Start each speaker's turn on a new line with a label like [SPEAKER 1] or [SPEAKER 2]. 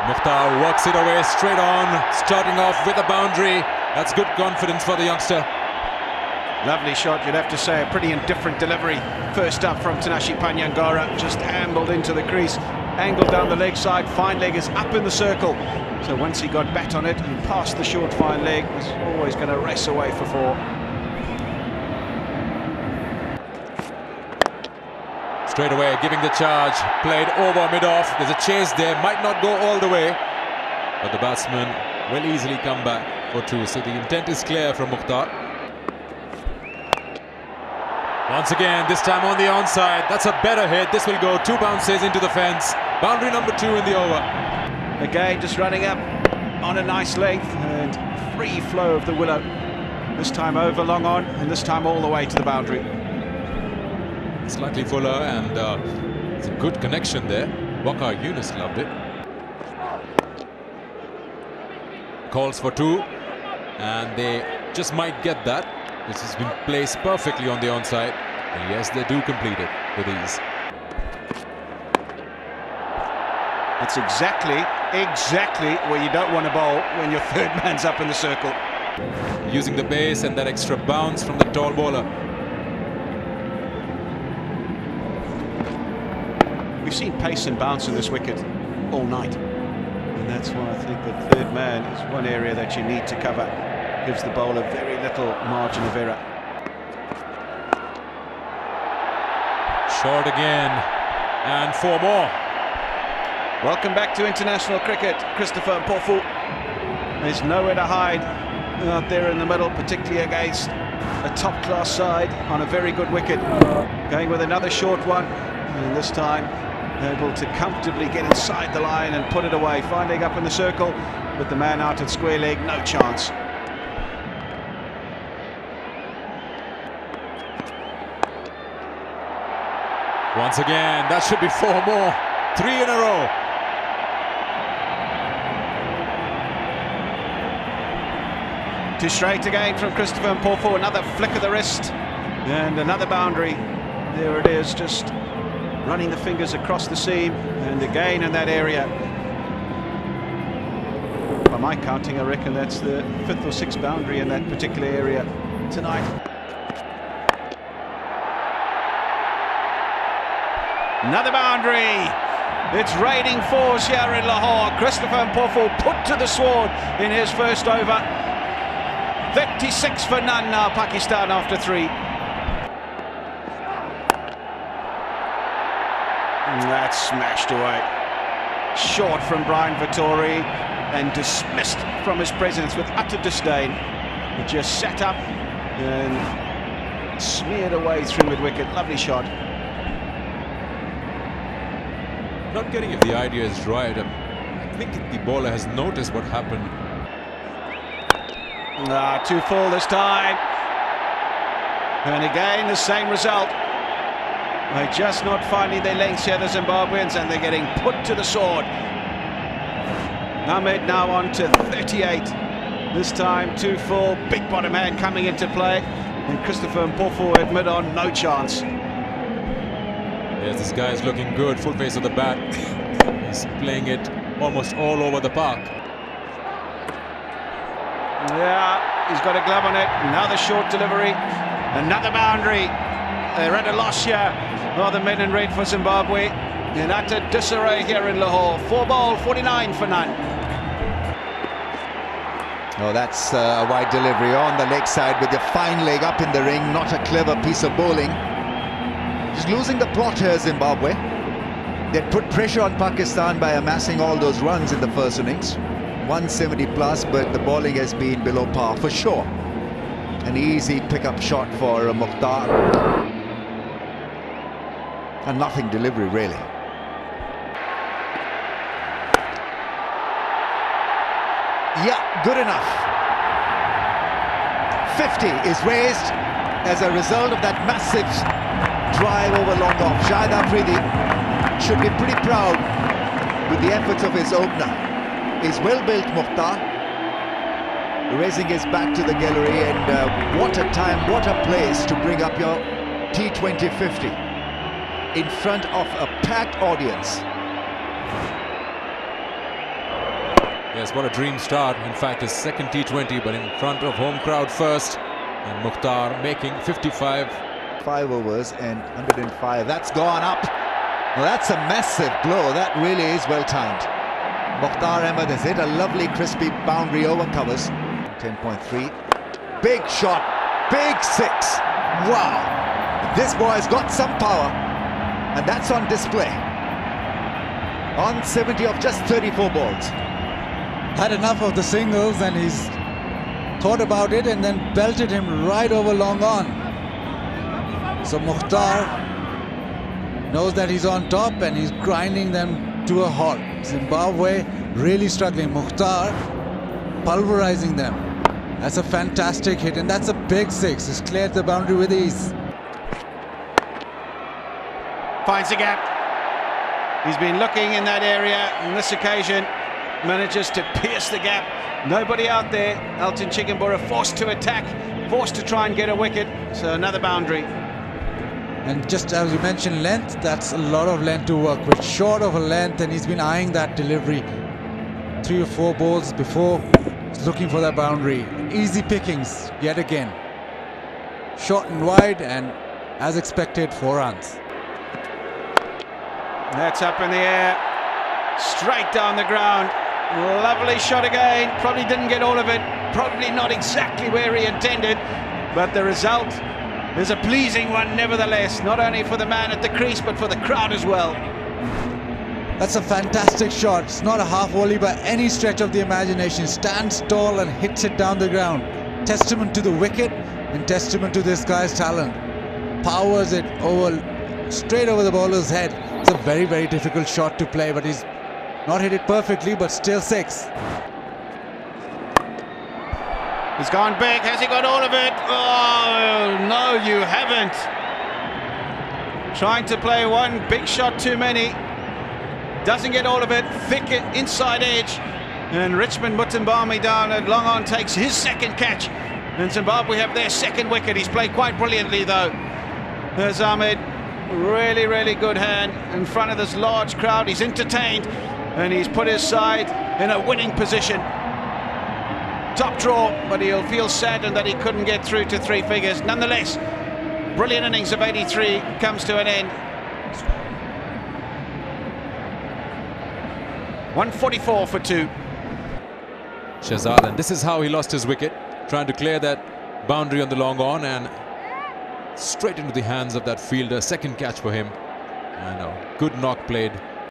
[SPEAKER 1] Mukhtar works it away straight on, starting off with a boundary. That's good confidence for the youngster.
[SPEAKER 2] Lovely shot, you'd have to say. A pretty indifferent delivery. First up from Tanashi Panyangara, just ambled into the crease, angled down the leg side. Fine leg is up in the circle. So once he got bat on it and past the short fine leg, was always going to race away for four.
[SPEAKER 1] Straight away, giving the charge, played over mid-off. There's a chase there, might not go all the way, but the batsman will easily come back for two. So the intent is clear from Mukhtar. Once again, this time on the onside. That's a better hit. This will go 2 bounces into the fence. Boundary number 2 in the over.
[SPEAKER 2] Again, just running up on a nice length and free flow of the willow. This time over long on, and this time all the way to the boundary.
[SPEAKER 1] Slightly fuller, and it's a good connection there. Waqar Yunus loved it. Calls for 2, and they just might get that. This has been placed perfectly on the onside, and yes, they do complete it with ease.
[SPEAKER 2] It's exactly where you don't want to bowl when your third man's up in the circle.
[SPEAKER 1] Using the pace and that extra bounce from the tall bowler.
[SPEAKER 2] We've seen pace and bounce in this wicket all night, and that's why I think the third man is one area that you need to cover. Gives the bowler very little margin of error.
[SPEAKER 1] Short again, and 4 more.
[SPEAKER 2] Welcome back to international cricket. Christopher Mpofu. There's nowhere to hide out there in the middle, particularly against a top-class side on a very good wicket. Going with another short one, and this time able to comfortably get inside the line and put it away. Finding up in the circle, with the man out at square leg, no chance.
[SPEAKER 1] Once again, that should be 4 more. 3 in a row.
[SPEAKER 2] Too straight again from Christopher Mpofu. Another flick of the wrist and another boundary. There it is, just running the fingers across the seam, and again in that area. By my counting, I reckon that's the 5th or 6th boundary in that particular area tonight. Another boundary. It's raining fours here in Lahore. Christopher Mpofu put to the sword in his first over. 36 for none now, Pakistan after 3. That's smashed away. Short from Brian Vittori and dismissed from his presence with utter disdain. He just sat up and smeared away through mid-wicket. Lovely shot.
[SPEAKER 1] Not getting if the idea is right. I think the bowler has noticed what happened.
[SPEAKER 2] Too full this time. And again, the same result. They're just not finding their lengths here, the Zimbabweans, and they're getting put to the sword. Ahmed now on to 38. This time, too full. Big bottom hand coming into play. And Christopher Mpofu at mid-on, no chance.
[SPEAKER 1] Yes, this guy is looking good, full face of the bat. He's playing it almost all over the park.
[SPEAKER 2] Yeah, he's got a glove on it. Another short delivery. Another boundary. They're at a loss here. Oh, the men in red for Zimbabwe. In utter disarray here in Lahore. 4 ball, 49 for none.
[SPEAKER 3] Oh, that's a wide delivery on the leg side with the fine leg up in the ring. Not a clever piece of bowling. Just losing the plot here, Zimbabwe. They put pressure on Pakistan by amassing all those runs in the first innings. 170 plus, but the bowling has been below par for sure. An easy pick-up shot for Mukhtar. And nothing delivery, really. Yeah, good enough. 50 is raised as a result of that massive drive over long off. Shahid Afridi should be pretty proud with the efforts of his opener. Is well-built Mukhtar, raising his back to the gallery, and what a time, what a place to bring up your T20 50 in front of a packed audience.
[SPEAKER 1] Yes, what a dream start. In fact, his second T20, but in front of home crowd first. And Mukhtar making 55.
[SPEAKER 3] 5 overs and 105. That's gone up. Well, that's a massive blow. That really is well timed. Mukhtar Ahmed has hit a lovely crispy boundary over covers. 10.3. Big shot. Big 6. Wow. This boy's got some power. And that's on display. On 70 of just 34 balls.
[SPEAKER 4] Had enough of the singles and he's thought about it and then belted him right over long on. So Mukhtar knows that he's on top and he's grinding them to a halt. Zimbabwe really struggling. Mukhtar pulverizing them. That's a fantastic hit and that's a big 6. He's cleared the boundary with ease.
[SPEAKER 2] Finds a gap. He's been looking in that area. On this occasion, manages to pierce the gap. Nobody out there. Elton Chigumbura forced to attack, forced to try and get a wicket. So another boundary.
[SPEAKER 4] And just as you mentioned, length, that's a lot of length to work with. Short of a length, and he's been eyeing that delivery. 3 or 4 balls before, he's looking for that boundary. Easy pickings yet again. Short and wide, and as expected, 4 runs.
[SPEAKER 2] That's up in the air, straight down the ground. Lovely shot again. Probably didn't get all of it. Probably not exactly where he intended, but the result is a pleasing one nevertheless, not only for the man at the crease but for the crowd as well.
[SPEAKER 4] That's a fantastic shot. It's not a half volley by any stretch of the imagination. Stands tall and hits it down the ground. Testament to the wicket and testament to this guy's talent. Powers it over, straight over the bowler's head. It's a very, very difficult shot to play, but he's not hit it perfectly, but still 6.
[SPEAKER 2] He's gone big. Has he got all of it? Oh, no, you haven't. Trying to play one big shot too many. Doesn't get all of it. Thick inside edge. And Richmond Mutambami down at long on takes his second catch. And Zimbabwe have their second wicket. He's played quite brilliantly, though. There's Ahmed. Really, really good hand in front of this large crowd. He's entertained. And he's put his side in a winning position. Top draw, but he'll feel saddened that he couldn't get through to 3 figures. Nonetheless, brilliant innings of 83 comes to an end. 144 for 2.
[SPEAKER 1] Shahzad, and this is how he lost his wicket, trying to clear that boundary on the long on and straight into the hands of that fielder. Second catch for him, and a good knock played